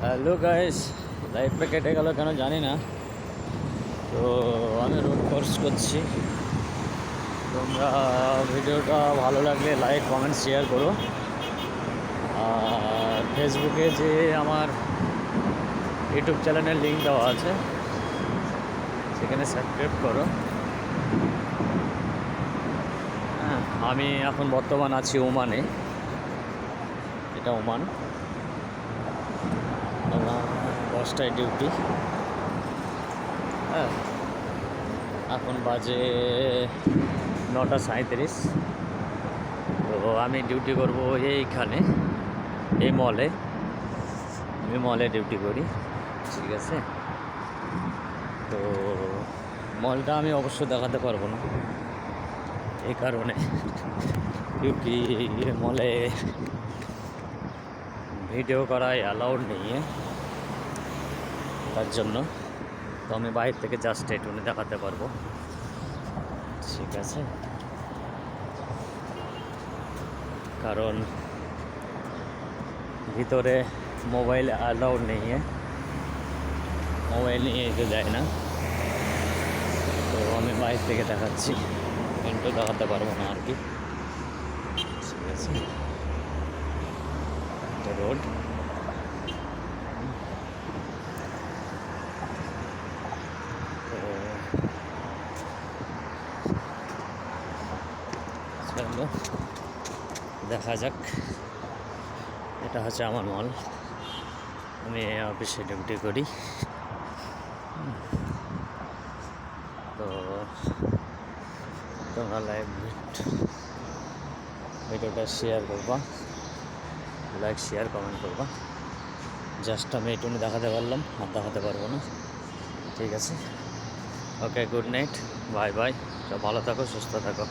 Hello guys, লাইফটা কেটে গেল কেন জানি না। তো আমি রোড কোর্স করছি। তোমরা ভিডিওটা ভালো লাগলে লাইক কমেন্ট শেয়ার করো। আর ফেসবুকে যে আমার ইউটিউব চ্যানেলের লিঙ্ক দেওয়া আছে, সেখানে সাবস্ক্রাইব করো। হ্যাঁ, আমি এখন বর্তমান আছি ওমানে। এটা ওমান। আমার 10টায় ডিউটি। হ্যাঁ, এখন বাজে 9:37। তো আমি ডিউটি করব এইখানে, এই মলে। আমি মলে ডিউটি করি, ঠিক আছে। তো মলটা আমি অবশ্য দেখাতে পারবো না, এই কারণে ডিউটি মলে ভিডিও করাই অ্যালাউড নেই, তার জন্য। তো আমি বাইরে থেকে জাস্ট এটুকুনি দেখাতে পারবো, ঠিক আছে। কারণ ভিতরে মোবাইল অ্যালাউড নেই, মোবাইল নিয়ে যেতে যায় না। তো আমি বাইরে থেকে দেখাচ্ছি, কিন্তু দেখাতে পারবো না আর কি, ঠিক আছে। রোড চলো দেখা যাক। এটা হচ্ছে আমার মল, আমি অফিসে ডিউটি করি। তো তোমরা লাইভ ভিডিওটা শেয়ার করবা, লাইক শেয়ার কমেন্ট করবা। জাস্ট আমি এইটুকু দেখাতে পারলাম, আর দেখাতে পারবো না, ঠিক আছে। ওকে, গুড নাইট, বাই বাই। সব ভালো থাকো, সুস্থ থাকো।